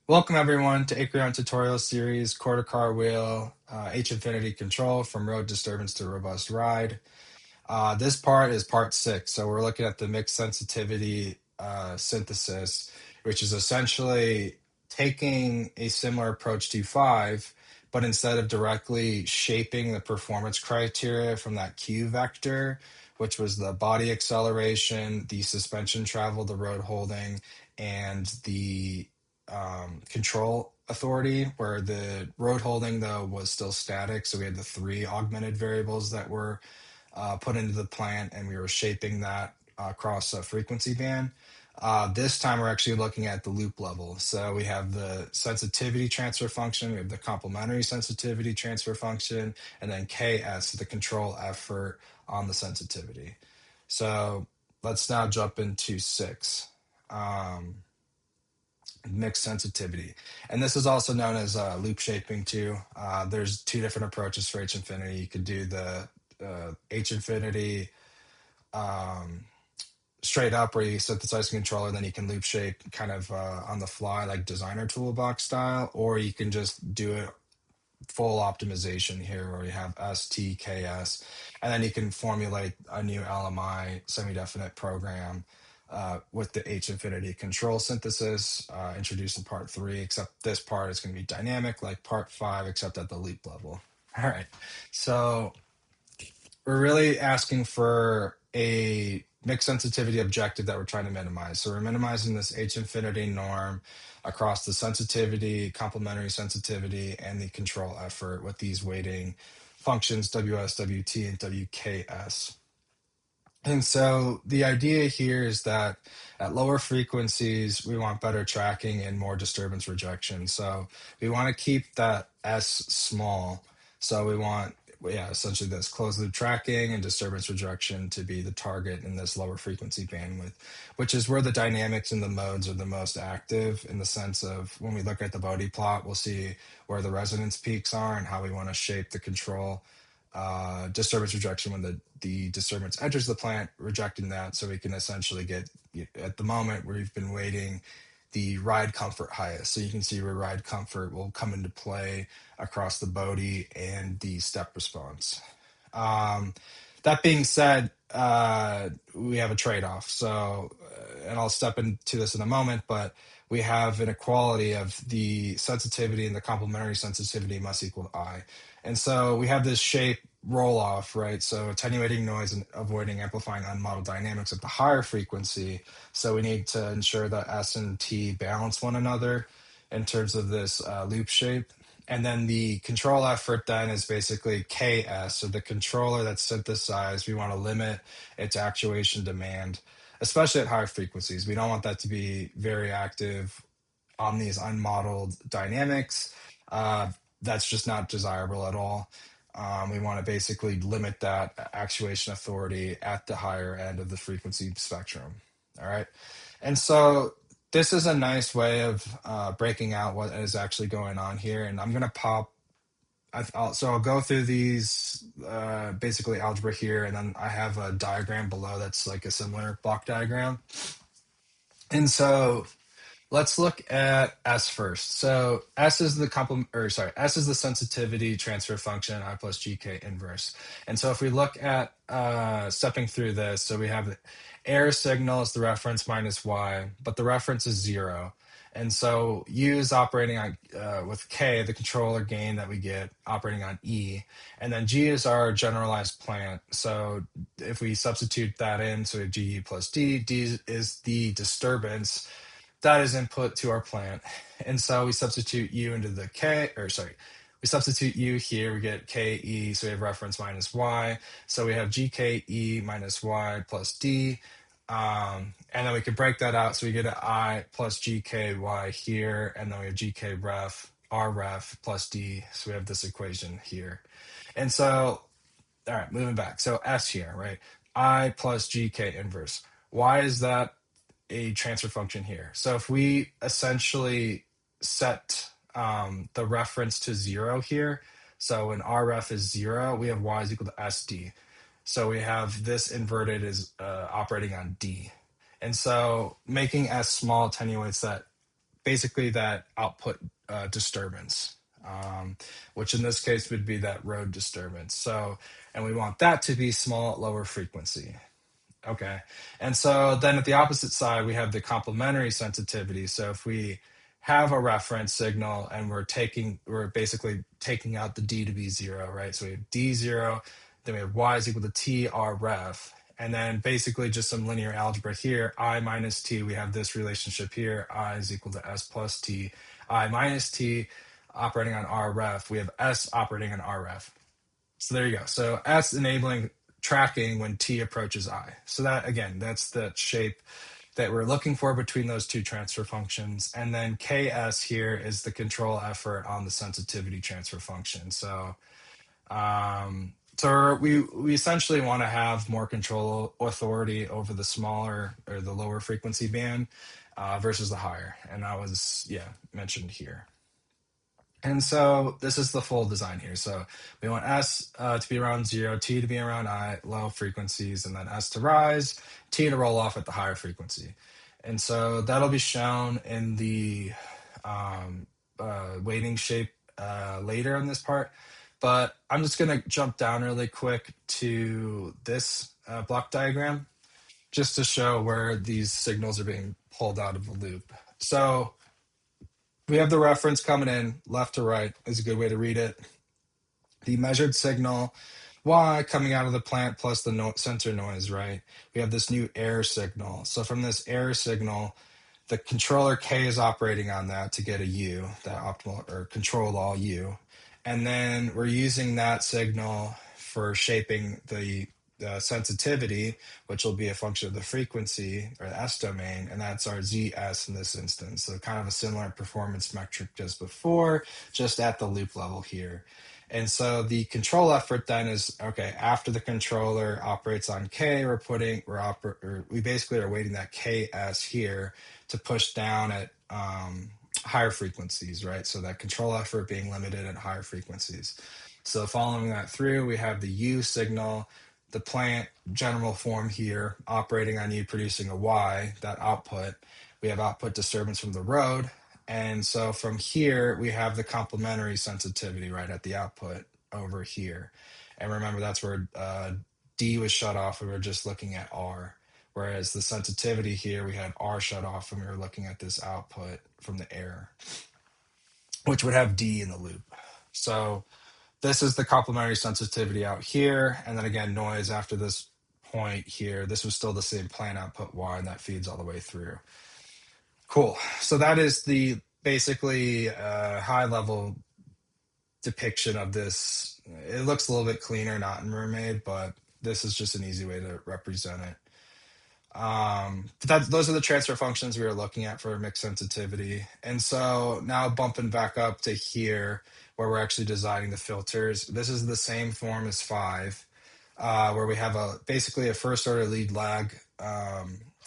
Welcome everyone to Acreon tutorial series, quarter car wheel, H infinity control from road disturbance to robust ride. This part is part 6, so we're looking at the mixed sensitivity synthesis, which is essentially taking a similar approach to 5, but instead of directly shaping the performance criteria from that Q vector, which was the body acceleration, the suspension travel, the road holding, and the control authority, where the road holding though was still static. So we had the 3 augmented variables that were put into the plant, and we were shaping that across a frequency band. This time we're actually looking at the loop level. So we have the sensitivity transfer function, we have the complementary sensitivity transfer function, and then Ks, the control effort on the sensitivity. So let's now jump into 6. Mixed sensitivity. And this is also known as loop shaping too. There's 2 different approaches for H infinity. You could do the H infinity straight up, where you synthesize the controller, then you can loop shape kind of on the fly, like designer toolbox style, or you can just do it full optimization here, where you have STKS, and then you can formulate a new LMI semi-definite program with the H infinity control synthesis introduced in part 3, except this part is going to be dynamic like part 5, except at the loop level. All right, so we're really asking for a mixed sensitivity objective that we're trying to minimize. So we're minimizing this H infinity norm across the sensitivity, complementary sensitivity, and the control effort with these weighting functions WS, WT, and WKS. And so the idea here is that at lower frequencies, we want better tracking and more disturbance rejection. So we want to keep that S small. So we want, yeah, essentially this closed loop tracking and disturbance rejection to be the target in this lower frequency bandwidth, which is where the dynamics and the modes are the most active, in the sense of when we look at the bode plot, we'll see where the resonance peaks are and how we want to shape the control disturbance rejection when the disturbance enters the plant, rejecting that, so we can essentially get, at the moment we've been waiting the ride comfort highest. So you can see where ride comfort will come into play across the bode and the step response. That being said, we have a trade-off. So, and I'll step into this in a moment, but we have an equality of the sensitivity, and the complementary sensitivity must equal I. And so we have this shape roll off, right? So attenuating noise and avoiding amplifying unmodeled dynamics at the higher frequency. So we need to ensure that S and T balance one another in terms of this loop shape. And then the control effort then is basically KS. So the controller that's synthesized, we want to limit its actuation demand, especially at higher frequencies. We don't want that to be very active on these unmodeled dynamics. That's just not desirable at all. We want to basically limit that actuation authority at the higher end of the frequency spectrum. All right. And so this is a nice way of breaking out what is actually going on here. And I'm going to pop, I'll go through these basically algebra here, and then I have a diagram below that's like a similar block diagram. And so let's look at S first. So S is S is the sensitivity transfer function, I plus GK inverse. And so if we look at stepping through this, so we have the error signal is the reference minus Y, but the reference is 0. And so U is operating on with K, the controller gain that we get operating on E. And then G is our generalized plant. So if we substitute that in, so we have GE plus D, D is the disturbance that is input to our plant. And so we substitute U into the we substitute U here, we get KE, so we have reference minus Y. So we have GKE minus Y plus D. And then we can break that out, so we get an I plus GKY here, and then we have GK ref, R ref plus D. So we have this equation here. And so, all right, moving back. So S here, right? I plus GK inverse. Why is that a transfer function here? So if we essentially set the reference to 0 here, so when R ref is 0, we have Y is equal to SD. So we have this inverted is operating on D. And so making S small attenuates that basically that output disturbance, which in this case would be that road disturbance. So, and we want that to be small at lower frequency. Okay. And so then at the opposite side, we have the complementary sensitivity. So if we have a reference signal and we're basically taking out the D to be zero, right? So we have D zero, then we have Y is equal to T R ref. And then basically just some linear algebra here, I minus T, we have this relationship here, I is equal to S plus T, I minus T operating on R ref. We have S operating on R ref. So there you go. So S enabling tracking when T approaches I. So that, again, that's the shape that we're looking for between those two transfer functions. And then KS here is the control effort on the sensitivity transfer function. So we essentially want to have more control authority over the smaller or the lower frequency band versus the higher. And that was, yeah, mentioned here. And so this is the full design here. So we want S to be around zero, T to be around I, low frequencies, and then S to rise, T to roll off at the higher frequency. And so that'll be shown in the weighting shape later in this part. But I'm just going to jump down really quick to this block diagram just to show where these signals are being pulled out of the loop. So we have the reference coming in left to right is a good way to read it. The measured signal Y coming out of the plant plus the sensor noise, right? We have this new error signal. So from this error signal, the controller K is operating on that to get a U, that optimal or control all U. And then we're using that signal for shaping the sensitivity, which will be a function of the frequency or the S domain, and that's our ZS in this instance. So kind of a similar performance metric as before, just at the loop level here. And so the control effort then is okay. After the controller operates on K, we basically are waiting that KS here to push down at higher frequencies, right? So that control effort being limited at higher frequencies. So following that through, we have the U signal, the plant general form here operating on U producing a Y, that output. We have output disturbance from the road. And so from here, we have the complementary sensitivity right at the output over here. And remember, that's where D was shut off. We were just looking at R. Whereas the sensitivity here, we had R shut off when we were looking at this output from the error, which would have D in the loop. So this is the complementary sensitivity out here. And then again, noise after this point here. This was still the same plant output Y, and that feeds all the way through. Cool. So that is the basically high level depiction of this. It looks a little bit cleaner, not in Mermaid, but this is just an easy way to represent it. But those are the transfer functions we were looking at for mixed sensitivity. And so now bumping back up to here where we're actually designing the filters. This is the same form as 5, where we have basically a first order lead lag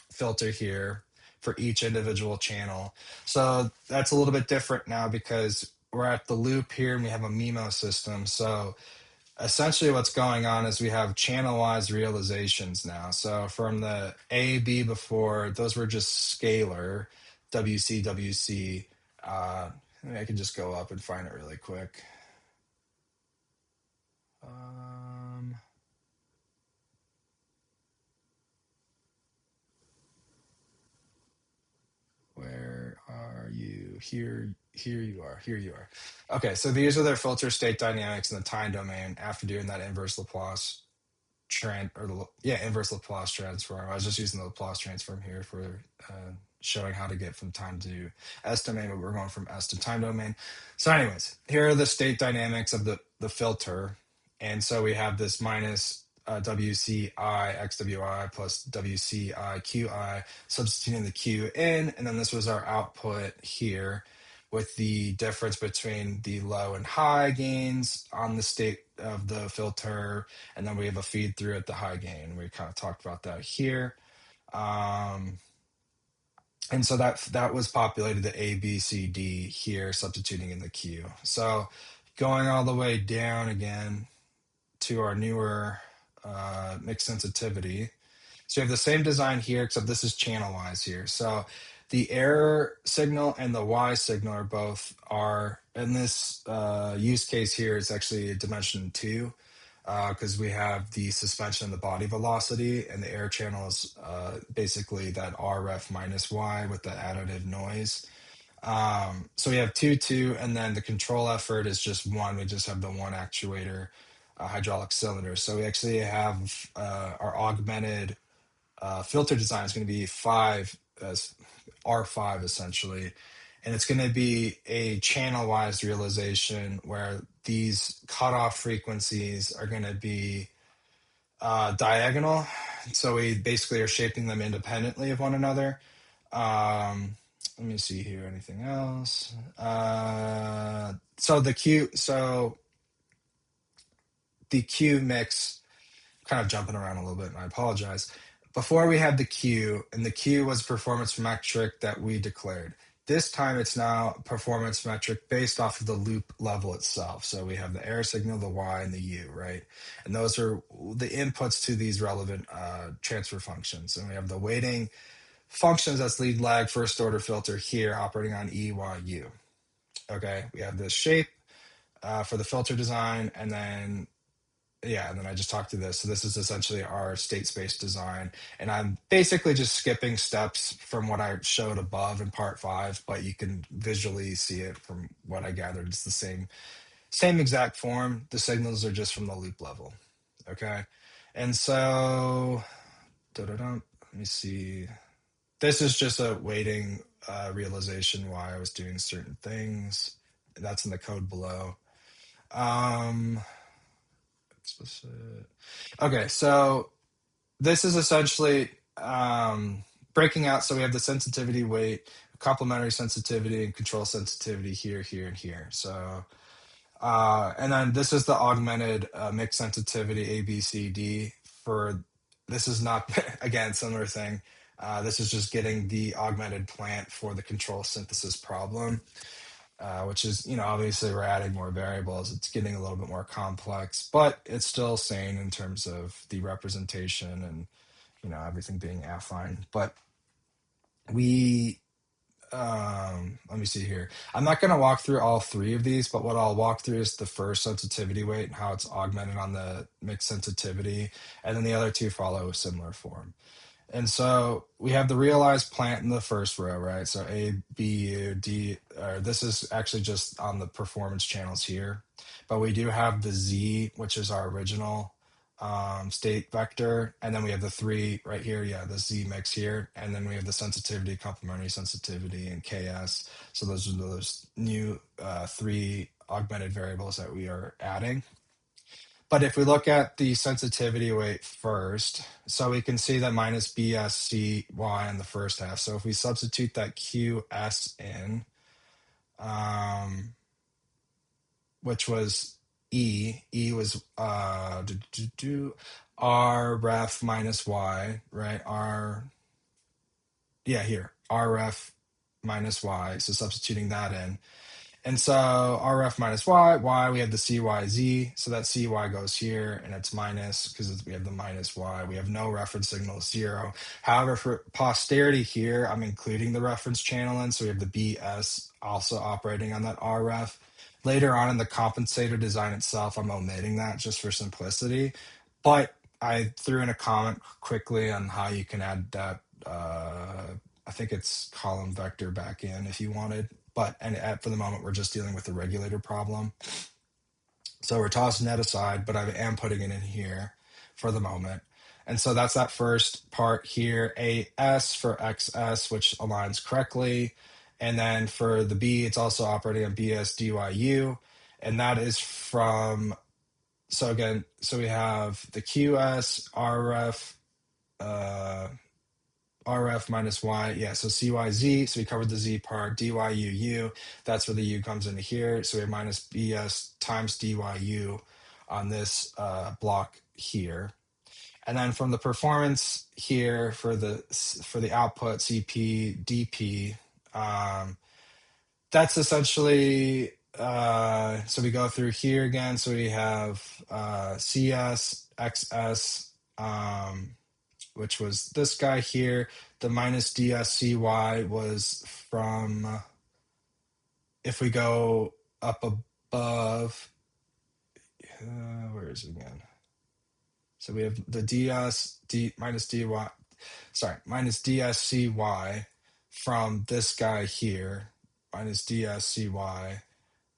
filter here for each individual channel. So that's a little bit different now because we're at the loop here and we have a MIMO system. So essentially what's going on is we have channel-wise realizations now. So from the A, B before, those were just scalar, WC, WC. Maybe I can just go up and find it really quick. Where are you? Here you are. Here you are. Okay, so these are their filter state dynamics in the time domain after doing that inverse Laplace inverse Laplace transform. I was just using the Laplace transform here for showing how to get from time to S domain, but we're going from S to time domain. So anyways, here are the state dynamics of the filter. And so we have this minus WCI XWI plus WCI QI, substituting the Q in, and then this was our output here with the difference between the low and high gains on the state of the filter, and then we have a feed through at the high gain. We kind of talked about that here. And so that was populated to A, B, C, D here, substituting in the Q. So going all the way down again to our newer mixed sensitivity. So you have the same design here, except this is channel-wise here. So The error signal and the Y signal are both are in this use case here. It's actually a dimension two because we have the suspension and the body velocity, and the air channel is basically that RF minus Y with the additive noise. So we have two, two, and then the control effort is just one. We just have the one actuator hydraulic cylinder. So we actually have our augmented filter design is going to be five as R5 essentially. And it's going to be a channel wise realization where these cutoff frequencies are going to be diagonal. So we basically are shaping them independently of one another. Let me see here. Anything else? So the Q mix, kind of jumping around a little bit, and I apologize. Before we had the Q, and the Q was performance metric that we declared. This time it's now performance metric based off of the loop level itself. So we have the error signal, the Y, and the U, right? And those are the inputs to these relevant transfer functions. And we have the weighting functions, that's lead lag first order filter here operating on EYU. Okay, we have this shape for the filter design, and then and then I just talked to this. So this is essentially our state space design. And I'm basically just skipping steps from what I showed above in part five, but you can visually see it from what I gathered. It's the same exact form. The signals are just from the loop level. Okay. And so let me see. This is just a weighting realization why I was doing certain things. That's in the code below. Explicit. Okay, so this is essentially breaking out. So we have the sensitivity, weight, complementary sensitivity, and control sensitivity here, here, and here. So, and then this is the augmented mix sensitivity A, B, C, D. For this is not again similar thing. This is just getting the augmented plant for the control synthesis problem. Which is, obviously we're adding more variables. It's getting a little bit more complex, but it's still sane in terms of the representation and, everything being affine. But we, let me see here. I'm not going to walk through all three of these, but what I'll walk through is the first sensitivity weight and how it's augmented on the mixed sensitivity. And then the other two follow a similar form. And so we have the realized plant in the first row, right? So A, B, U, D, or this is actually just on the performance channels here. But we do have the Z, which is our original state vector. And then we have the three right here. Yeah, the Z mix here. And then we have the sensitivity, complementary sensitivity, and KS. So those are those new three augmented variables that we are adding. But if we look at the sensitivity weight first, so we can see that minus BSCY in the first half. So if we substitute that QS in, which was E was R ref minus Y, right? R ref minus Y. So substituting that in. And so RF minus Y, we have the CYZ. So that CY goes here and it's minus because we have the minus Y. We have no reference signal, 0. However, for posterity here, I'm including the reference channel in. So we have the BS also operating on that RF. Later on in the compensator design itself, I'm omitting that just for simplicity. But I threw in a comment quickly on how you can add that. I think it's column vector back in if you wanted. But for the moment, we're just dealing with the regulator problem. So we're tossing that aside, but I am putting it in here for the moment. And so that's that first part here, AS for XS, which aligns correctly. And then for the B, it's also operating on BS DYU. And that is from, so we have the QS, RF minus Y, yeah, so CYZ, so we covered the Z part, DYUU, that's where the U comes into here, so we have minus BS times DYU on this block here. And then from the performance here for the output CP, DP, that's essentially, so we go through here again, so we have CS, XS, which was this guy here. the minus DSCY was from, if we go up above, where is it again? So we have the minus DY, sorry, minus DSCY from this guy here, minus DSCY.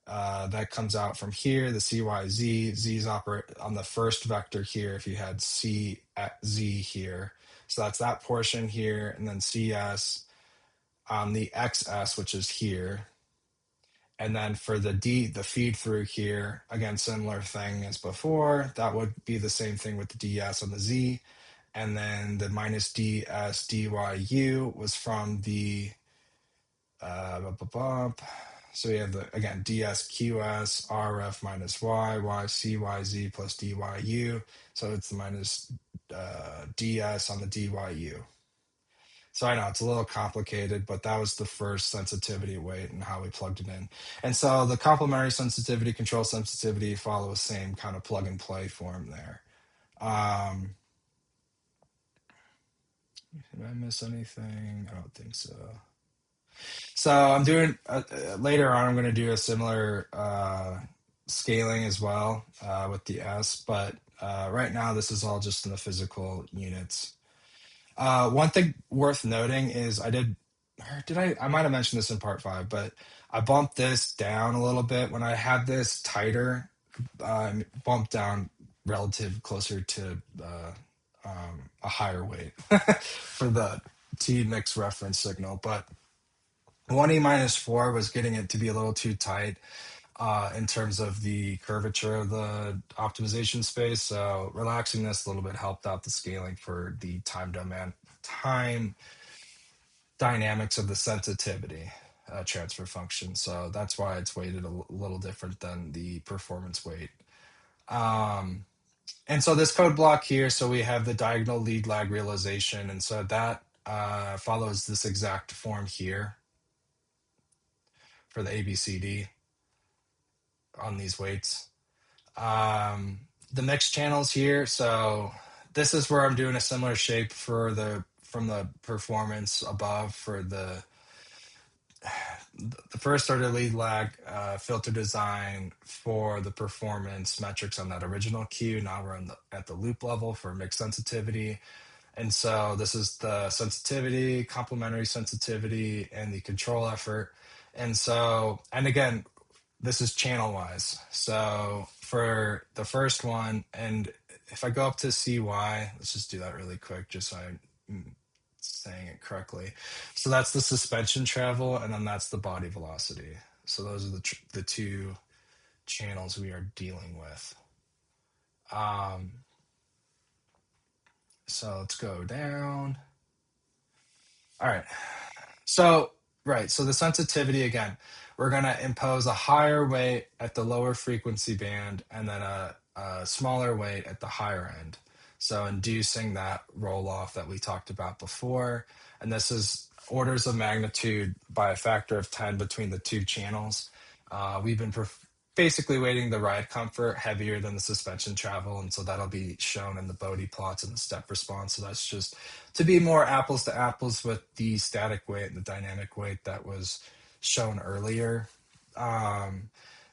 That comes out from here, the CYZ. Z's operate on the first vector here if you had C at Z here. So that's that portion here, and then CS on the XS, which is here. And then for the the feed through here, again, similar thing as before. That would be the same thing with the DS on the Z. And then the minus DS DYU was from the so we have the, again, DSQS, RF minus Y, YCYZ plus DYU. So it's the minus DS on the DYU. So I know it's a little complicated, but that was the first sensitivity weight and how we plugged it in. And so the complementary sensitivity, control sensitivity follow the same kind of plug and play form there. Did I miss anything? I don't think so. So I'm doing, later on, I'm going to do a similar scaling as well with the S, but right now this is all just in the physical units. One thing worth noting is I might have mentioned this in part 5, but I bumped this down a little bit. When I had this tighter, bumped down relative closer to a higher weight for the T mix reference signal. But 1E minus 4 was getting it to be a little too tight in terms of the curvature of the optimization space. So relaxing this a little bit helped out the scaling for the time dynamics of the sensitivity transfer function. So that's why it's weighted a little different than the performance weight. And so this code block here, so we have the diagonal lead lag realization. And so that follows this exact form here for the ABCD on these weights. The mixed channels here, so this is where I'm doing a similar shape for from the performance above for the first order lead lag filter design for the performance metrics on that original queue. Now we're at the loop level for mixed sensitivity. And so this is the sensitivity, complementary sensitivity, and the control effort. And so, and again, this is channel wise. So for the first one, and if I go up to CY, let's just do that really quick, just so I'm saying it correctly. So that's the suspension travel, and then that's the body velocity. So those are the two channels we are dealing with. So let's go down. All right. So, right. So the sensitivity, again, we're going to impose a higher weight at the lower frequency band and then a smaller weight at the higher end. So inducing that roll off that we talked about before. And this is orders of magnitude by a factor of 10 between the two channels. We've been basically weighting the ride comfort heavier than the suspension travel. And so that'll be shown in the bode plots and the step response. So that's just to be more apples to apples with the static weight and the dynamic weight that was shown earlier.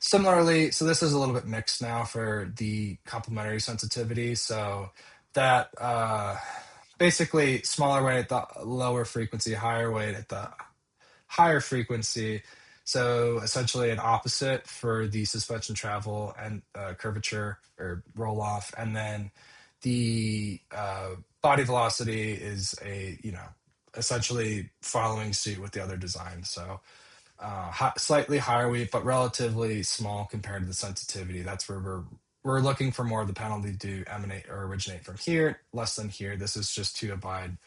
Similarly, so this is a little bit mixed now for the complementary sensitivity. So that basically smaller weight at the lower frequency, higher weight at the higher frequency. So essentially an opposite for the suspension travel and curvature or roll off. And then the body velocity is essentially following suit with the other design. So slightly higher weight, but relatively small compared to the sensitivity. That's where we're looking for more of the penalty to emanate or originate from here, less than here. This is just to abide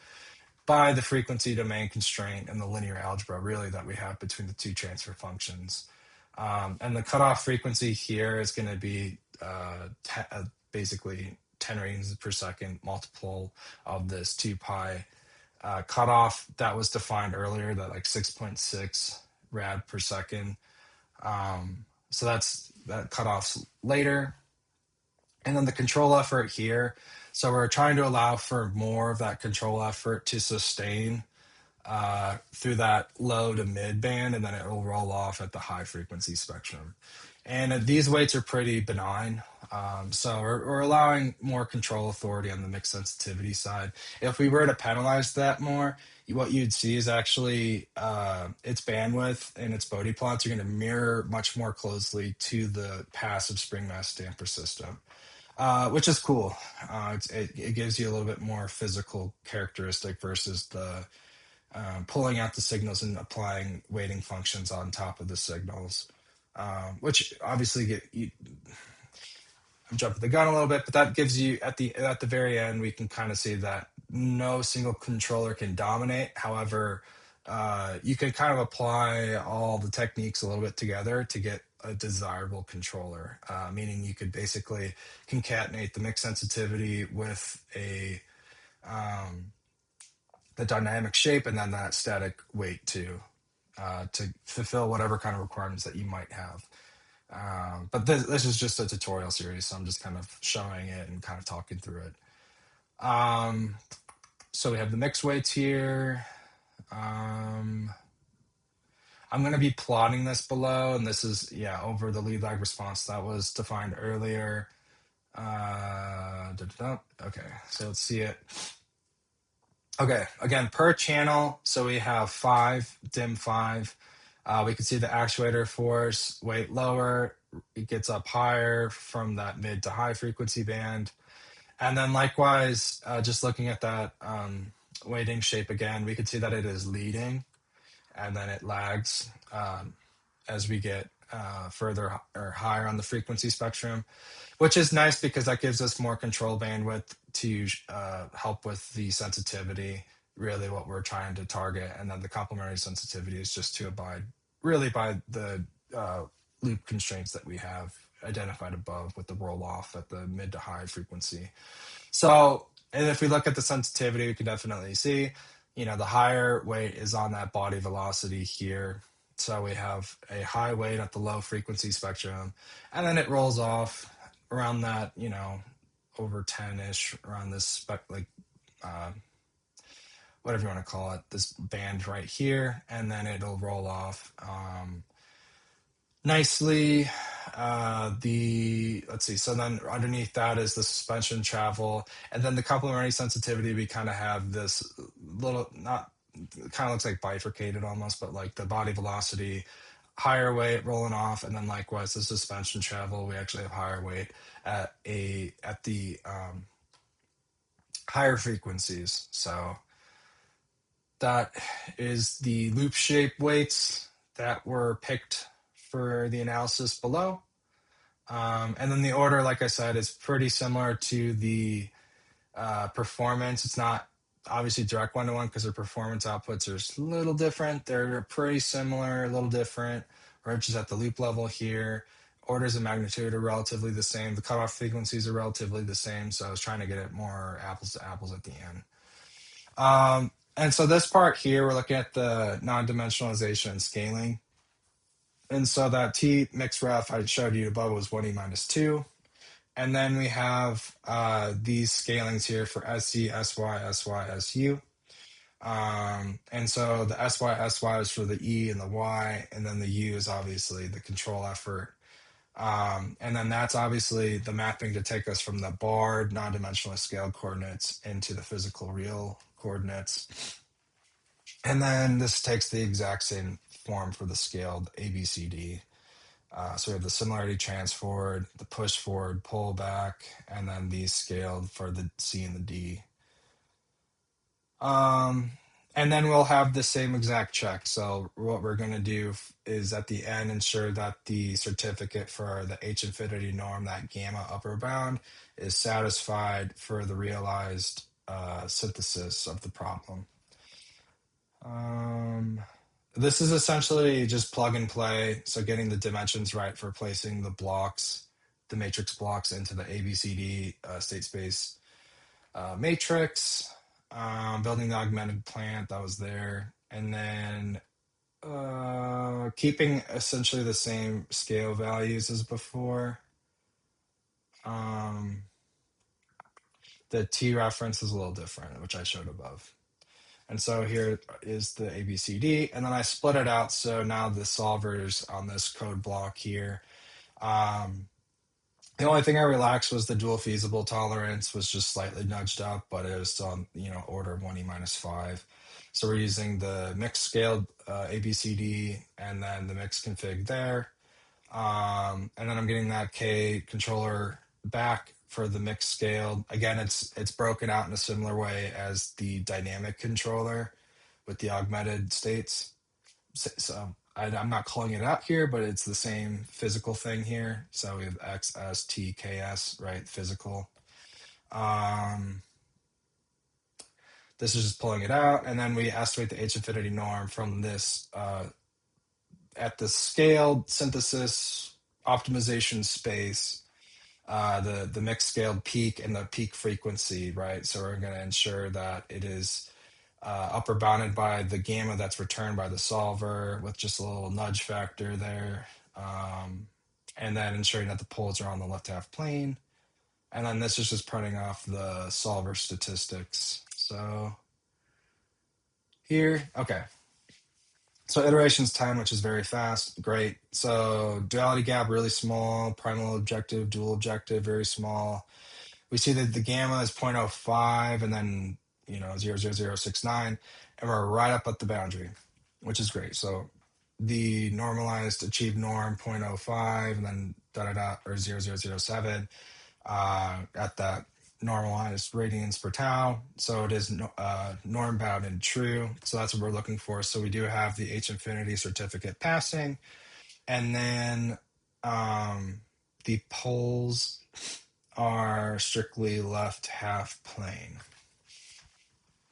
by the frequency domain constraint and the linear algebra really that we have between the two transfer functions. And the cutoff frequency here is going to be basically 10 radians per second multiple of this 2 pi cutoff that was defined earlier, that like 6.6 rad per second. So that cutoff's later. And then the control effort here. So we're trying to allow for more of that control effort to sustain through that low to mid band, and then it will roll off at the high frequency spectrum. And these weights are pretty benign. So we're allowing more control authority on the mix sensitivity side. If we were to penalize that more, what you'd see is actually its bandwidth and its bode plots are going to mirror much more closely to the passive spring mass damper system, which is cool. It gives you a little bit more physical characteristic versus the pulling out the signals and applying weighting functions on top of the signals, which obviously I'm jumping the gun a little bit, but that gives you at the very end we can kind of see that no single controller can dominate. However, you can kind of apply all the techniques a little bit together to get a desirable controller, meaning you could basically concatenate the mix sensitivity with a the dynamic shape and then that static weight too, to fulfill whatever kind of requirements that you might have. But this is just a tutorial series, so I'm just kind of showing it and kind of talking through it. So we have the mix weights here. I'm going to be plotting this below, and this is, yeah, over the lead lag response that was defined earlier. Okay, so let's see it. Okay, again, per channel, so we have 5, dim 5. We can see the actuator force, weight lower, it gets up higher from that mid to high frequency band. And then likewise, just looking at that weighting shape again, we can see that it is leading and then it lags as we get further or higher on the frequency spectrum, which is nice because that gives us more control bandwidth to help with the sensitivity, really what we're trying to target. And then the complementary sensitivity is just to abide really by the loop constraints that we have identified above with the roll off at the mid to high frequency. So, and if we look at the sensitivity, we can definitely see, the higher weight is on that body velocity here. So we have a high weight at the low frequency spectrum, and then it rolls off around that, over 10-ish, around this whatever you want to call it, this band right here, and then it'll roll off nicely. Let's see, so then underneath that is the suspension travel, and then the complementary sensitivity, we kind of have this little, not, it kind of looks like bifurcated almost, but like the body velocity, higher weight rolling off, and then likewise the suspension travel, we actually have higher weight at the higher frequencies. So that is the loop shape weights that were picked for the analysis below. And then the order, like I said, is pretty similar to the performance. It's not obviously direct one-to-one because their performance outputs are a little different. They're pretty similar, a little different. We're just at the loop level here. Orders of magnitude are relatively the same. The cutoff frequencies are relatively the same. So I was trying to get it more apples to apples at the end. And so this part here, we're looking at the non-dimensionalization and scaling. And so that T mix ref I showed you above was 1E minus 2. And then we have these scalings here for SC, SY, SY, SU. And so the SY, SY is for the E and the Y, and then the U is obviously the control effort. And then that's obviously the mapping to take us from the barred non-dimensionally scaled coordinates into the physical real coordinates. And then this takes the exact same form for the scaled ABCD. So we have the similarity transforward, the push forward, pull back, and then these scaled for the C and the D. And then we'll have the same exact check. So what we're going to do is at the end ensure that the certificate for the H infinity norm, that gamma upper bound, is satisfied for the realized synthesis of the problem. This is essentially just plug and play. So getting the dimensions right for placing the blocks, the matrix blocks into the ABCD state space matrix, building the augmented plant that was there, and then keeping essentially the same scale values as before. The T reference is a little different, which I showed above. And so here is the ABCD, and then I split it out. So now the solver's on this code block here. Um, the only thing I relaxed was the dual feasible tolerance was just slightly nudged up, but it was still on, order of 1e minus 5. So we're using the mixed scaled ABCD and then the mixed config there. And then I'm getting that K controller back for the mixed scaled. Again, it's broken out in a similar way as the dynamic controller with the augmented states. So I'm not calling it out here, but it's the same physical thing here. So we have X, S, T, K, S, right? Physical. Um, this is just pulling it out. And then we estimate the H infinity norm from this at the scaled synthesis optimization space, the mixed scaled peak and the peak frequency, right? So we're going to ensure that it is upper bounded by the gamma that's returned by the solver with just a little nudge factor there. And then ensuring that the poles are on the left half plane. And then this is just printing off the solver statistics. So here, okay. So iterations 10, which is very fast, great. So duality gap, really small, primal objective, dual objective, very small. We see that the gamma is 0.05 and then 0.00069, and we're right up at the boundary, which is great. So the normalized achieved norm 0.05 and then da da da or 0.0007 at that normalized radians per tau. So it is norm bound and true. So that's what we're looking for. So we do have the H infinity certificate passing, and then the poles are strictly left half plane.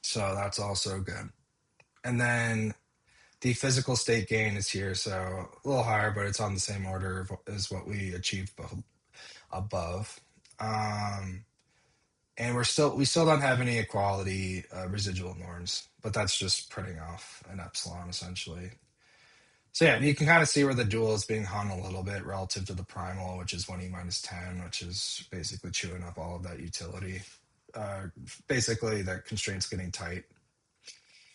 So that's also good. And then the physical state gain is here, so a little higher, but it's on the same order as what we achieved above. And we still don't have any equality residual norms, but that's just printing off an epsilon essentially. So yeah, you can kind of see where the dual is being hung a little bit relative to the primal, which is 1e minus 10, which is basically chewing up all of that utility. Basically, the constraint's getting tight,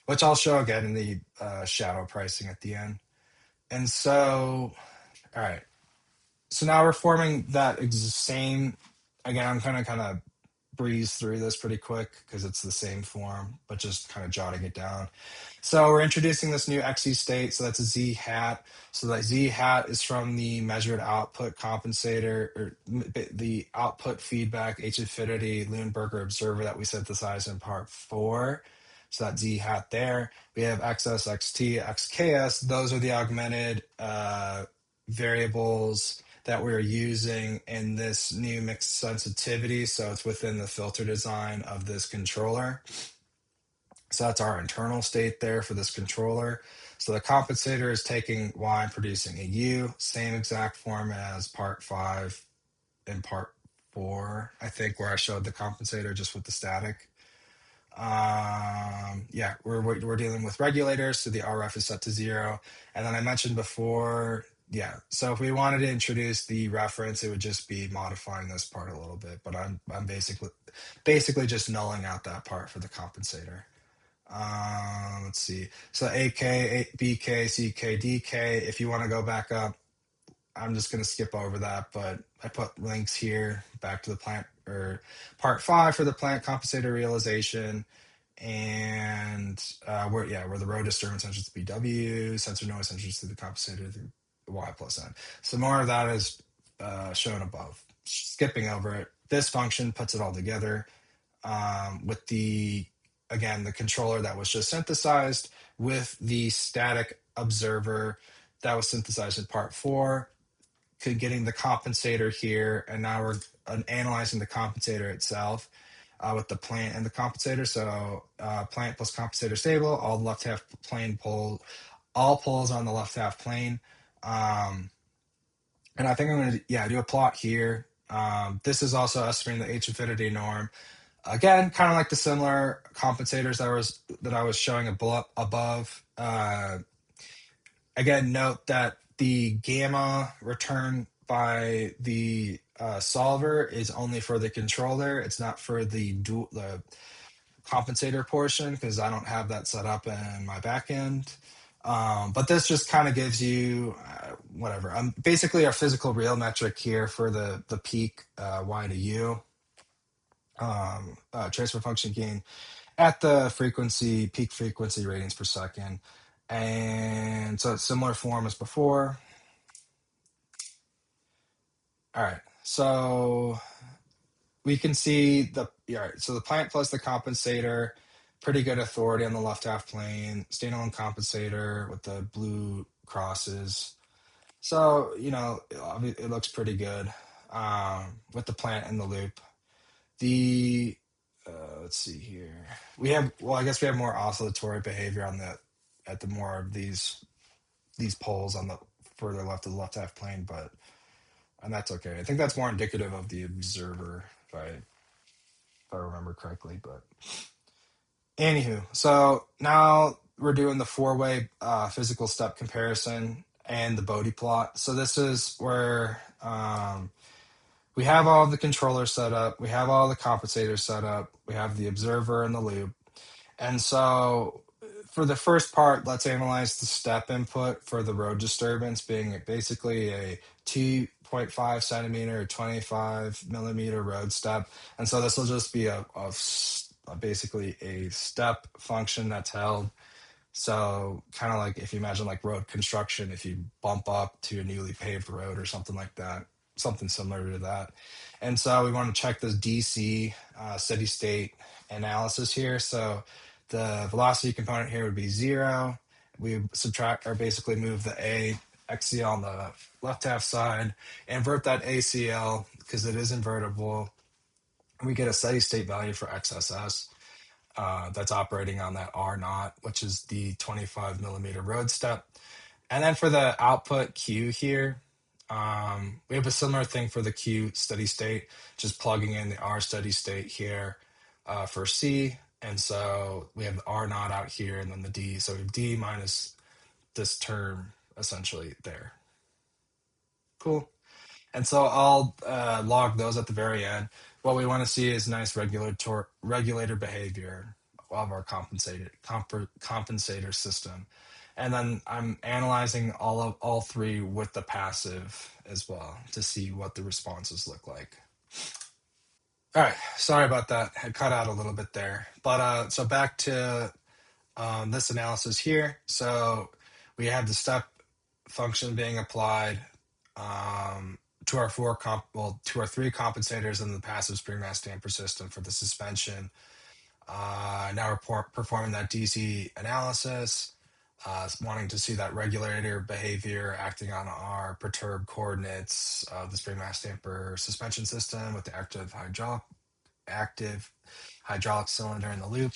which I'll show again in the shadow pricing at the end. And so, all right. So now we're forming that same, again, I'm kind of breeze through this pretty quick because it's the same form, but just kind of jotting it down. So we're introducing this new XE state. So that's a Z hat. So that Z hat is from the measured output compensator or the output feedback H infinity Leuenberger observer that we synthesized in part 4. So that Z hat there. We have XS, XT, XKS. Those are the augmented variables that we're using in this new mixed sensitivity. So it's within the filter design of this controller. So that's our internal state there for this controller. So the compensator is taking Y and producing a U, same exact form as part 5 and part 4, I think, where I showed the compensator just with the static. Yeah, we're dealing with regulators, so the RF is set to 0. And then I mentioned before, yeah, so if we wanted to introduce the reference, it would just be modifying this part a little bit, but I'm basically just nulling out that part for the compensator. Let's see. So AK, BK, CK, DK. If you want to go back up, I'm just going to skip over that, but I put links here back to the plant or part 5 for the plant compensator realization. And where the row disturbance enters the BW, sensor noise enters to the compensator through Y plus N. So more of that is shown above. Skipping over it. This function puts it all together with the controller that was just synthesized with the static observer that was synthesized in part 4, getting the compensator here, and now we're analyzing the compensator itself with the plant and the compensator. So plant plus compensator stable, all left half plane pole, all poles on the left half plane. And I think I'm going to do a plot here. This is also estimating the H infinity norm. Again, kind of like the similar compensators that I was showing above. Again, note that the gamma returned by the solver is only for the controller. It's not for the compensator portion because I don't have that set up in my backend. But this just kind of gives you whatever. Basically our physical real metric here for the peak y to u transfer function gain at the frequency peak frequency ratings per second, and so it's similar form as before. All right, so we can see the yeah, all right, so the plant plus the compensator, pretty good authority on the left half plane, standalone compensator with the blue crosses. So it looks pretty good with the plant in the loop. The let's see here. We have well, I guess we have more oscillatory behavior on the at the more of these poles on the further left of the left half plane, but and that's okay. I think that's more indicative of the observer, if I remember correctly. But anywho, so now we're doing the four-way physical step comparison and the bode plot. So this is where we have all the controllers set up, we have all the compensators set up, we have the observer in the loop. And so for the first part, let's analyze the step input for the road disturbance being basically a 2.5 centimeter, 25 millimeter road step. And so this will just be basically a step function that's held. So kind of like if you imagine like road construction, if you bump up to a newly paved road or something like that, something similar to that. And so we want to check this DC steady state analysis here. So the velocity component here would be 0. We subtract or basically move the A XCL on the left half side, invert that ACL because it is invertible. We get a steady state value for XSS that's operating on that R naught, which is the 25 millimeter road step. And then for the output Q here, we have a similar thing for the Q steady state, just plugging in the R steady state here for C. And so we have the R naught out here and then the D. So we have D minus this term essentially there. Cool. And so I'll log those at the very end. What we want to see is nice regulator behavior of our compensator system. And then I'm analyzing all three with the passive as well to see what the responses look like. All right, sorry about that. I cut out a little bit there. But so back to this analysis here. So we have the step function being applied to our to our three compensators and the passive spring mass damper system for the suspension. Now we're performing that DC analysis, wanting to see that regulator behavior acting on our perturbed coordinates of the spring mass damper suspension system with the active hydraulic cylinder in the loop.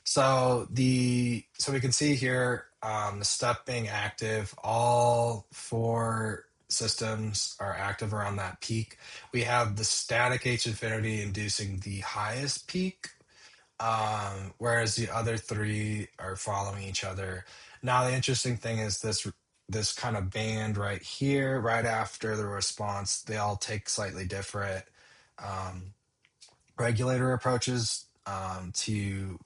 So we can see here the step being active. All four systems are active around that peak. We have the static H infinity inducing the highest peak, whereas the other three are following each other. Now the interesting thing is this kind of band right here, right after the response, they all take slightly different regulator approaches to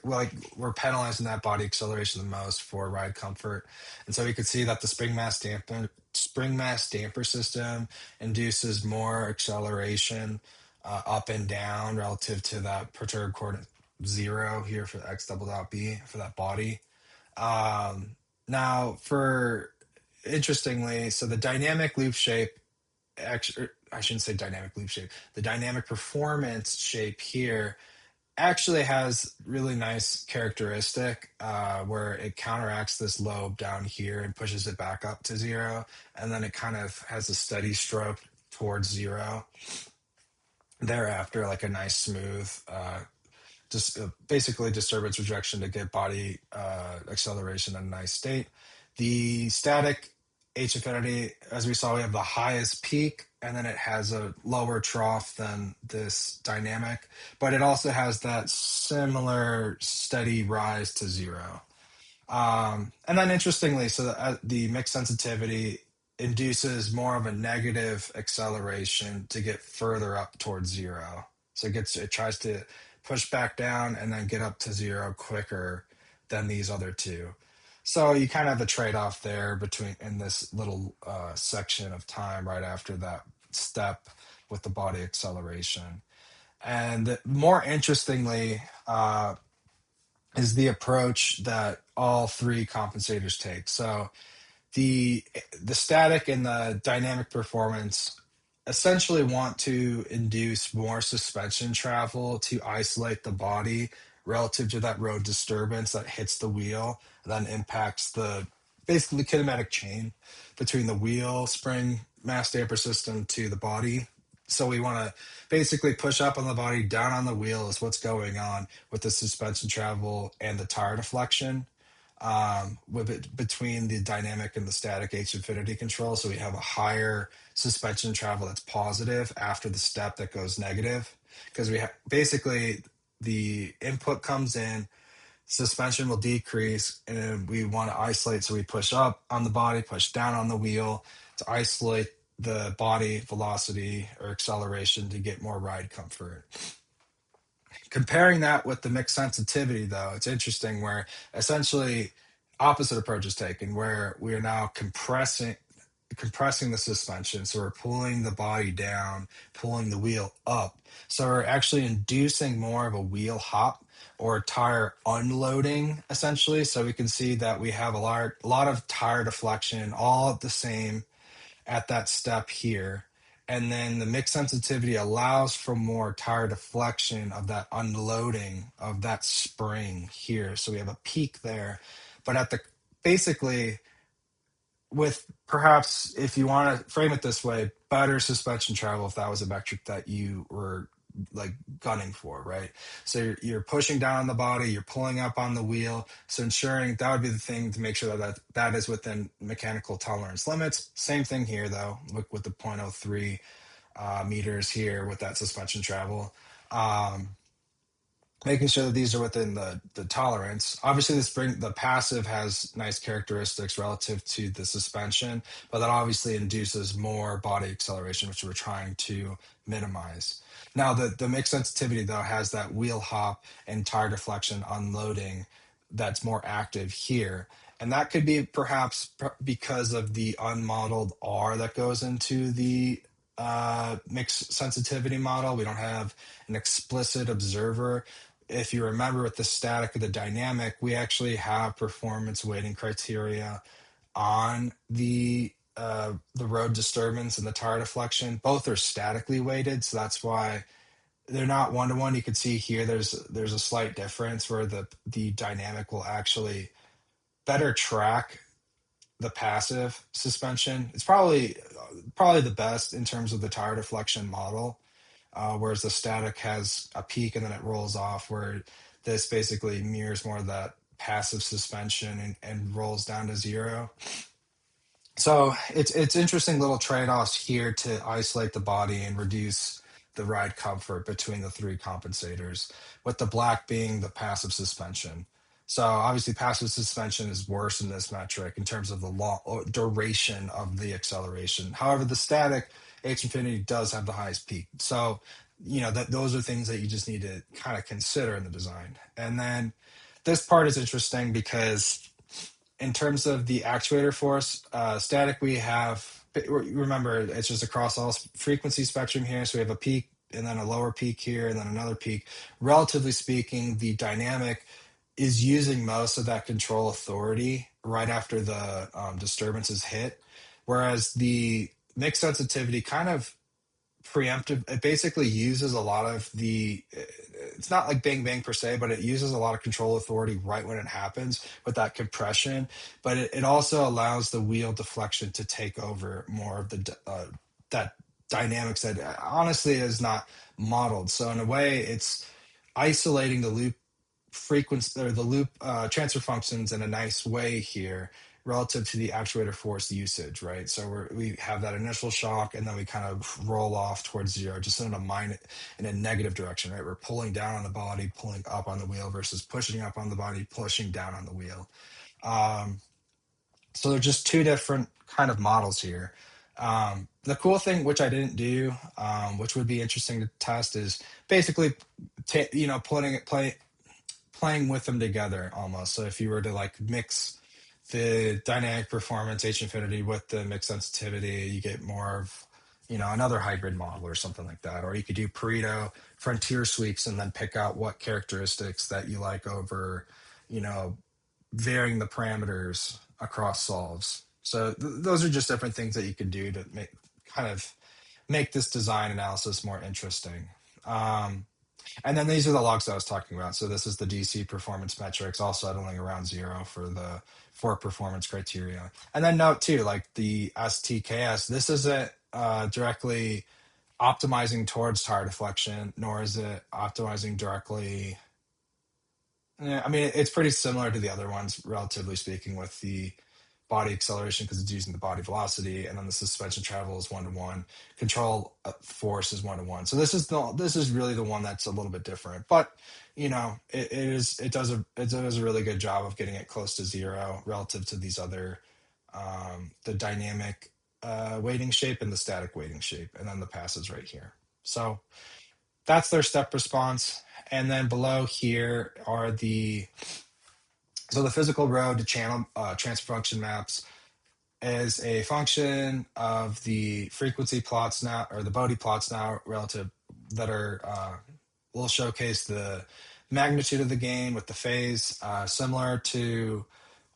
like we're penalizing that body acceleration the most for ride comfort. And so we could see that the spring mass damper system induces more acceleration up and down relative to that perturbed coordinate 0 here for x double dot b for that body. Now for interestingly, so the dynamic loop shape actually, I shouldn't say dynamic loop shape. The dynamic performance shape here actually has really nice characteristic where it counteracts this lobe down here and pushes it back up to 0, and then it kind of has a steady stroke towards 0 thereafter, like a nice smooth just basically disturbance rejection to get body acceleration in a nice state. The static H infinity, as we saw, we have the highest peak, and then it has a lower trough than this dynamic, but it also has that similar steady rise to 0. And then interestingly, so the mixed sensitivity induces more of a negative acceleration to get further up towards 0. So it tries to push back down, and then get up to zero quicker than these other two. So you kind of have a trade-off there between in this little section of time right after that step with the body acceleration. And more interestingly, is the approach that all three compensators take. So the the static and the dynamic performance essentially want to induce more suspension travel to isolate the body relative to that road disturbance that hits the wheel and then impacts the basically kinematic chain between the wheel spring mass damper system to the body. So we want to basically push up on the body, down on the wheel is what's going on with the suspension travel and the tire deflection with it between the dynamic and the static H infinity control. So we have a higher suspension travel that's positive after the step that goes negative. Because we have basically the input comes in, suspension will decrease, and we want to isolate. So we push up on the body, push down on the wheel to isolate the body velocity or acceleration to get more ride comfort. Comparing that with the mixed sensitivity, though, it's interesting where essentially opposite approach is taken, where we are now compressing the suspension. So we're pulling the body down, pulling the wheel up. So we're actually inducing more of a wheel hop or tire unloading, essentially. So we can see that we have a lot of tire deflection all at the same at that step here. And then the mixed sensitivity allows for more tire deflection of that unloading of that spring here. So we have a peak there. But at the basically with perhaps if you want to frame it this way, better suspension travel if that was a metric that you were like gunning for, right? So you're pushing down on the body, you're pulling up on the wheel. So ensuring that would be the thing to make sure that is within mechanical tolerance limits. Same thing here though, with the zero point zero 0.03 meters here with that suspension travel. Um, Making sure that these are within the tolerance. Obviously, the passive has nice characteristics relative to the suspension, but that obviously induces more body acceleration, which we're trying to minimize. Now, the mixed sensitivity though has that wheel hop and tire deflection unloading that's more active here. And that could be perhaps because of the unmodeled R that goes into the mixed sensitivity model. We don't have an explicit observer. If you remember with the static or the dynamic, we actually have performance weighting criteria on the road disturbance and the tire deflection. Both are statically weighted, so that's why they're not one to one. You can see here there's a slight difference where the dynamic will actually better track the passive suspension. It's probably the best in terms of the tire deflection model, whereas the static has a peak and then it rolls off, where this basically mirrors more of that passive suspension and rolls down to zero. So it's interesting little trade-offs here to isolate the body and reduce the ride comfort between the three compensators, with the black being the passive suspension. So obviously passive suspension is worse in this metric in terms of the long duration of the acceleration. However, the static H infinity does have the highest peak. So, that those are things that you just need to kind of consider in the design. And then this part is interesting because in terms of the actuator force, static, we have, remember, it's just across all frequency spectrum here. So we have a peak and then a lower peak here and then another peak. Relatively speaking, the dynamic is using most of that control authority right after the disturbance is hit. Whereas the mixed sensitivity kind of preemptive, it basically uses a lot of it's not like bang bang per se, but it uses a lot of control authority right when it happens with that compression. But it also allows the wheel deflection to take over more of that dynamics that honestly is not modeled. So in a way it's isolating the loop frequency or the loop transfer functions in a nice way here relative to the actuator force usage, right? So we have that initial shock and then we kind of roll off towards zero, just in a negative direction, right? We're pulling down on the body, pulling up on the wheel versus pushing up on the body, pushing down on the wheel. So they're just two different kind of models here. The cool thing, which I didn't do, which would be interesting to test, is basically, putting it playing with them together almost. So if you were to like mix the dynamic performance H infinity with the mixed sensitivity, you get more of, another hybrid model or something like that. Or you could do Pareto frontier sweeps and then pick out what characteristics that you like over, you know, varying the parameters across solves. So those are just different things that you could do to make this design analysis more interesting. Um, and then these are the logs I was talking about. So this is the DC performance metrics, all settling around 0 for the four performance criteria. And then note too, like the STKS, this isn't directly optimizing towards tire deflection, nor is it optimizing directly. Yeah, I mean, it's pretty similar to the other ones, relatively speaking, with the body acceleration because it's using the body velocity, and then the suspension travel is 1-to-1. Control force is 1-to-1. So this is really the one that's a little bit different, but it does a really good job of getting it close to 0 relative to these other the dynamic weighting shape and the static weighting shape, and then the passes right here. So that's their step response. And then below here are the physical road to channel transfer function maps is a function of the frequency plots now, or the bode plots now, relative that are will showcase the magnitude of the gain with the phase, similar to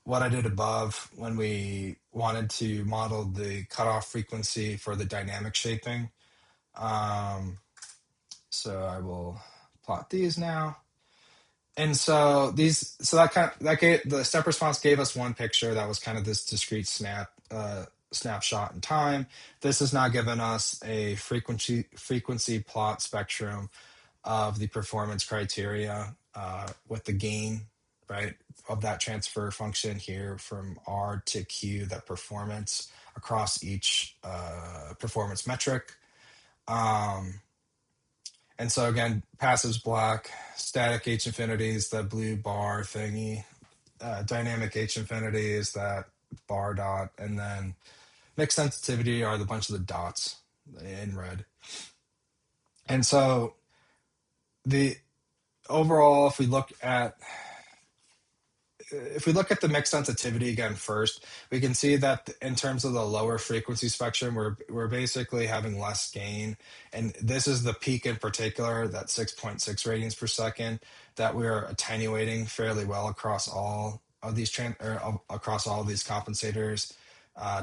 what I did above when we wanted to model the cutoff frequency for the dynamic shaping. So I will plot these now. And so that gave the step response gave us one picture that was kind of this discrete snapshot in time. This has now given us a frequency plot spectrum of the performance criteria with the gain, right, of that transfer function here from R to Q, that performance across each performance metric. And so again, passive's black, static H infinity is the blue bar thingy, dynamic H infinity is that bar dot, and then mixed sensitivity are the bunch of the dots in red. And so the overall, if we look at the mixed sensitivity again first, we can see that in terms of the lower frequency spectrum, we're basically having less gain. And this is the peak in particular, that 6.6 radians per second, that we're attenuating fairly well across all of these across all of these compensators,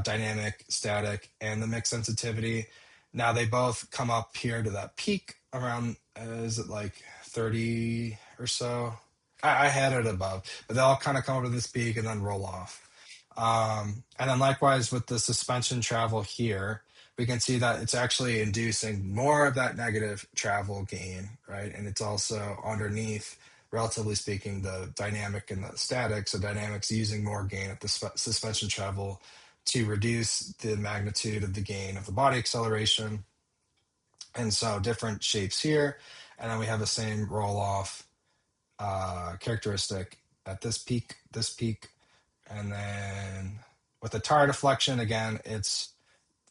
dynamic, static, and the mixed sensitivity. Now they both come up here to that peak around, is it like 30 or so? I had it above, but they all kind of come over to this peak and then roll off. And then likewise with the suspension travel here, we can see that it's actually inducing more of that negative travel gain, right? And it's also underneath, relatively speaking, the dynamic and the static. So dynamics using more gain at the suspension travel to reduce the magnitude of the gain of the body acceleration. And so different shapes here. And then we have the same roll off characteristic at this peak, and then with the tire deflection, again, it's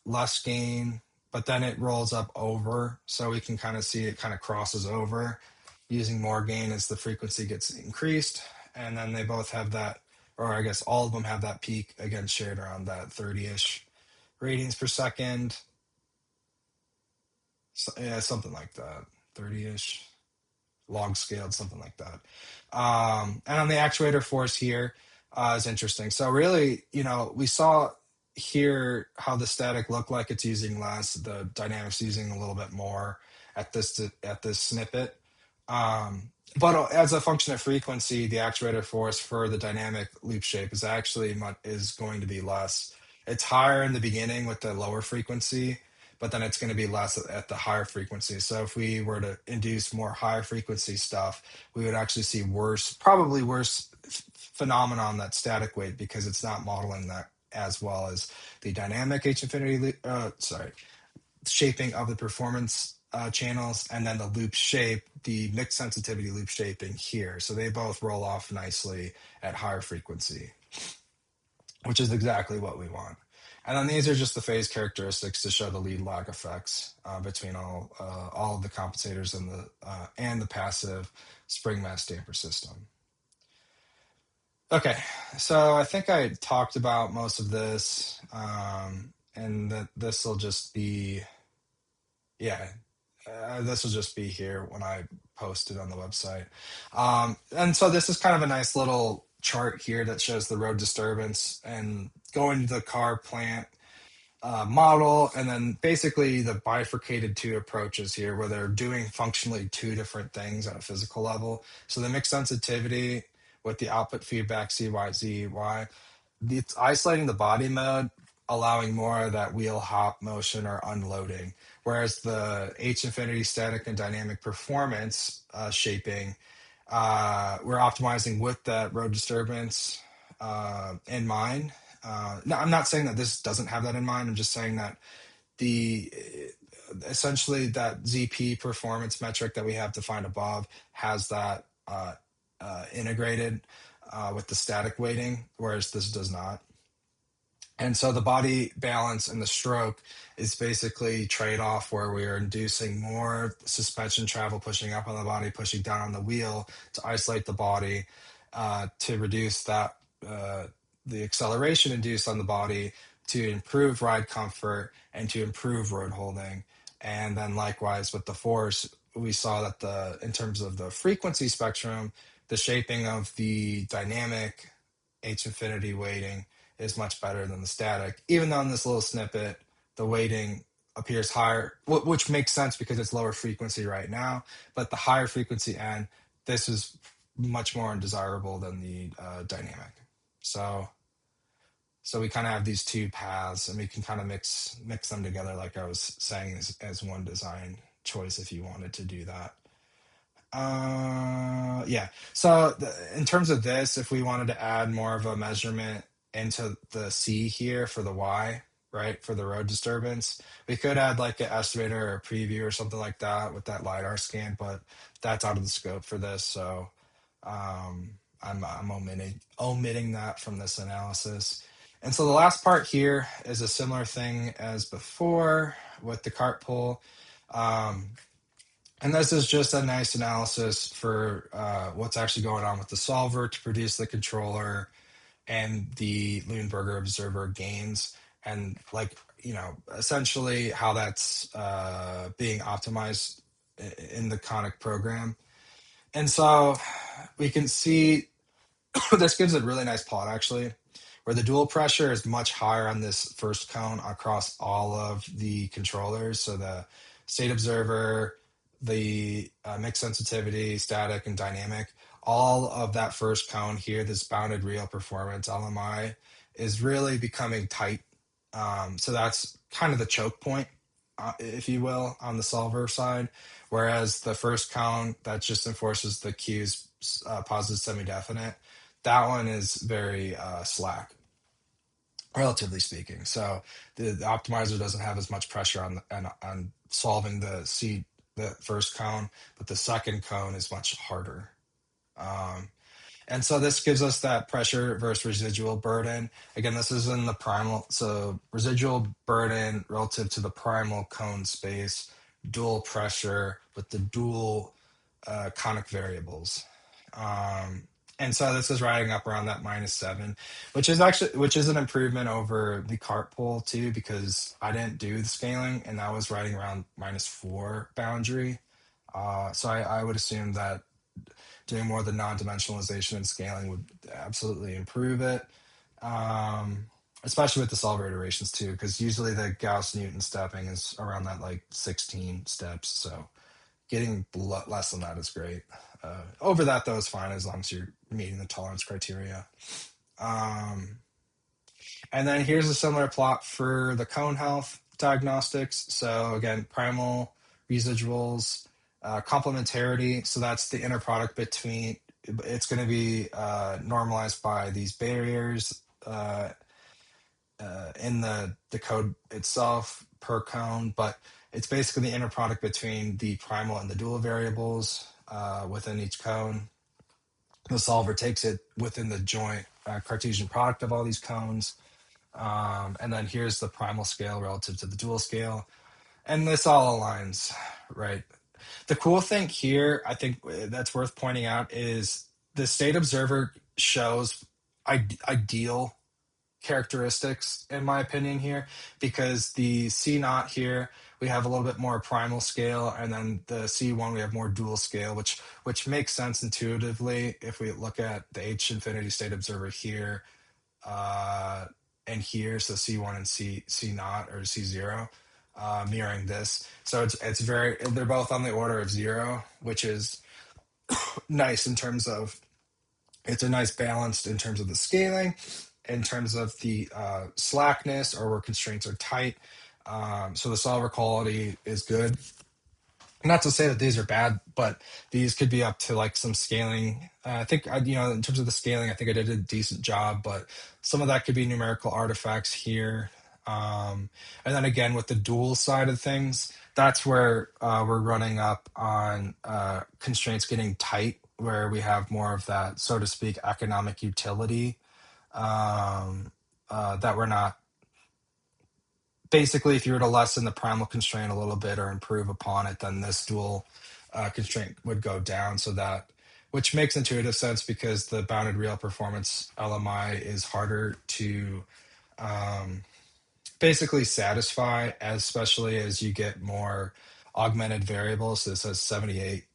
less gain, but then it rolls up over, so we can kind of see it kind of crosses over, using more gain as the frequency gets increased, and then they both have that, or I guess all of them have that peak, again, shared around that 30-ish radians per second. So, yeah, something like that, 30-ish. Log scaled, something like that. And on the actuator force here is interesting. So really, we saw here how the static looked like it's using less, the dynamics using a little bit more at this snippet. But as a function of frequency, the actuator force for the dynamic loop shape is going to be less. It's higher in the beginning with the lower frequency, but then it's going to be less at the higher frequency. So if we were to induce more higher frequency stuff, we would actually see probably worse phenomenon, that static weight, because it's not modeling that as well as the dynamic H infinity, shaping of the performance channels, and then the loop shape, the mixed sensitivity loop shaping here. So they both roll off nicely at higher frequency, which is exactly what we want. And then these are just the phase characteristics to show the lead lag effects between all of the compensators and the passive spring mass damper system. Okay, so I think I talked about most of this, and that this will just be, yeah, this will just be here when I post it on the website. And so this is kind of a nice little chart here that shows the road disturbance and going to the car plant model, and then basically the bifurcated two approaches here where they're doing functionally two different things at a physical level. So the mixed sensitivity with the output feedback CYZY, it's isolating the body mode, allowing more of that wheel hop motion or unloading. Whereas the H infinity static and dynamic performance shaping, we're optimizing with that road disturbance in mind. No, I'm not saying that this doesn't have that in mind. I'm just saying that the essentially that ZP performance metric that we have defined above has that integrated with the static weighting, whereas this does not. And so the body balance and the stroke is basically trade-off where we are inducing more suspension travel, pushing up on the body, pushing down on the wheel to isolate the body, to reduce that the acceleration induced on the body to improve ride comfort and to improve road holding. And then likewise with the force, we saw that in terms of the frequency spectrum, the shaping of the dynamic H infinity weighting is much better than the static, even though in this little snippet, the weighting appears higher, which makes sense because it's lower frequency right now. But the higher frequency end, this is much more undesirable than the dynamic. So we kind of have these two paths, and we can kind of mix them together, like I was saying, as one design choice if you wanted to do that. Yeah. So in terms of this, if we wanted to add more of a measurement into the C here for the Y, right, for the road disturbance, we could add like an estimator or a preview or something like that with that LiDAR scan, but that's out of the scope for this. So I'm omitting that from this analysis. And so the last part here is a similar thing as before with the cart pull. And this is just a nice analysis for what's actually going on with the solver to produce the controller and the Leuenberger observer gains, and like, essentially how that's being optimized in the conic program. And so we can see this gives a really nice plot actually, where the dual pressure is much higher on this first cone across all of the controllers. So the state observer, the mixed sensitivity, static, and dynamic, all of that first cone here, this bounded real performance LMI, is really becoming tight. So that's kind of the choke point, if you will, on the solver side. Whereas the first cone that just enforces the Q's positive semi-definite, that one is very slack, relatively speaking. So the optimizer doesn't have as much pressure on solving the first cone, but the second cone is much harder. And so this gives us that pressure versus residual burden. Again, this is in the primal. So residual burden relative to the primal cone space, dual pressure with the dual conic variables. And so this is riding up around that -7, which is an improvement over the cart pull too, because I didn't do the scaling and that was riding around -4 boundary. So I would assume that doing more of the non-dimensionalization and scaling would absolutely improve it, especially with the solver iterations too, because usually the Gauss-Newton stepping is around that like 16 steps. So getting less than that is great. Over that though is fine as long as you're meeting the tolerance criteria. And then here's a similar plot for the cone health diagnostics. So again, primal residuals, complementarity. So that's the inner product between, it's going to be normalized by these barriers in the code itself per cone, but it's basically the inner product between the primal and the dual variables within each cone. The solver takes it within the joint Cartesian product of all these cones. And then here's the primal scale relative to the dual scale. And this all aligns, right? The cool thing here, I think that's worth pointing out, is the state observer shows ideal characteristics, in my opinion, here, because the C naught here, we have a little bit more primal scale, and then the C1 we have more dual scale, which makes sense intuitively if we look at the H infinity state observer here, uh, and here, so C1 and C naught or C0, mirroring this. So it's very, they're both on the order of zero, which is nice in terms of, it's a nice balance in terms of the scaling, in terms of the slackness, or where constraints are tight. So the solver quality is good. Not to say that these are bad, but these could be up to like some scaling. I think in terms of the scaling, I think I did a decent job, but some of that could be numerical artifacts here. And then again, with the dual side of things, that's where we're running up on constraints getting tight, where we have more of that, so to speak, economic utility, that we're not, basically, if you were to lessen the primal constraint a little bit or improve upon it, then this dual constraint would go down. So that, which makes intuitive sense, because the bounded real performance LMI is harder to um, basically satisfy, especially as you get more augmented variables. So this has 78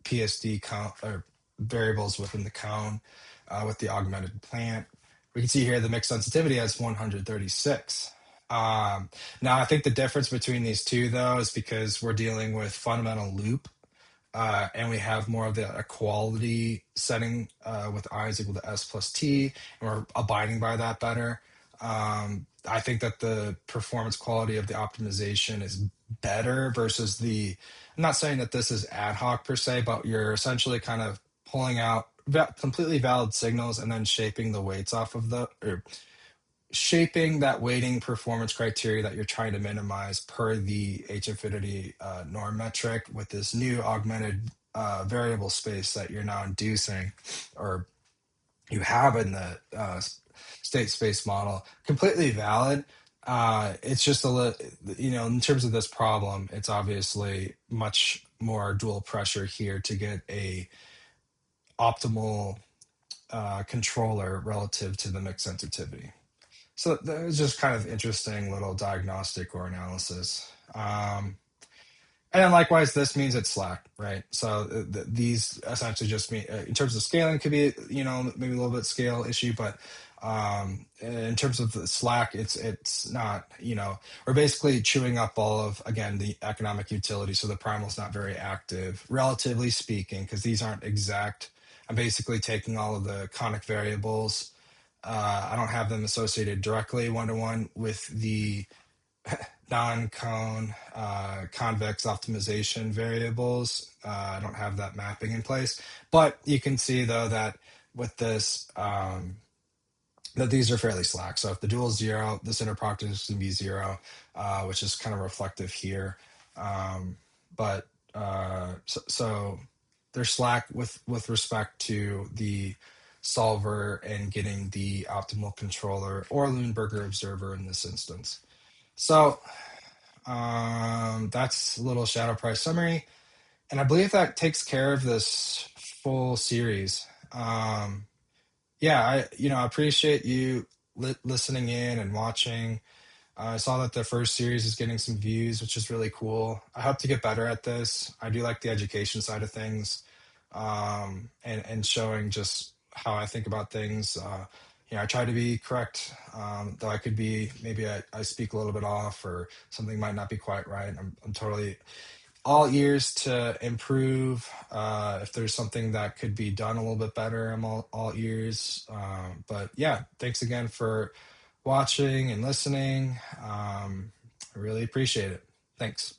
PSD count, or variables within the cone, with the augmented plant. We can see here the mixed sensitivity has 136. Now, I think the difference between these two, though, is because we're dealing with fundamental loop, and we have more of the equality setting, with I is equal to S plus T, and we're abiding by that better. I think that the performance quality of the optimization is better versus the. I'm not saying that this is ad hoc per se, but you're essentially kind of pulling out completely valid signals and then shaping the weights off of the, or shaping that weighting performance criteria that you're trying to minimize per the H infinity norm metric, with this new augmented variable space that you're now inducing, or you have in the state space model. Completely valid. It's just a little, in terms of this problem, it's obviously much more dual pressure here to get a optimal controller relative to the mixed sensitivity. So that was just kind of interesting little diagnostic or analysis. And then likewise, this means it's slack, right? So these essentially just mean, in terms of scaling, could be, maybe a little bit scale issue, but in terms of the slack, it's not, we're basically chewing up all of, again, the economic utility. So the primal's not very active, relatively speaking, because these aren't exact. I'm basically taking all of the conic variables. I don't have them associated directly one-to-one with the non-cone convex optimization variables. I don't have that mapping in place, but you can see though that with this, that these are fairly slack. So if the dual is zero, this inner product is going to be zero, which is kind of reflective here. But so they're slack with respect to the solver and getting the optimal controller or Leuenberger observer in this instance. So that's a little shadow price summary, and I believe that takes care of this full series. Yeah, I appreciate you listening in and watching. I saw that the first series is getting some views, which is really cool. I hope to get better at this. I do like the education side of things, and showing just how I think about things. I try to be correct, though I could be, maybe I speak a little bit off, or something might not be quite right. I'm totally all ears to improve. If there's something that could be done a little bit better, I'm all ears. But yeah, thanks again for watching and listening. I really appreciate it. Thanks.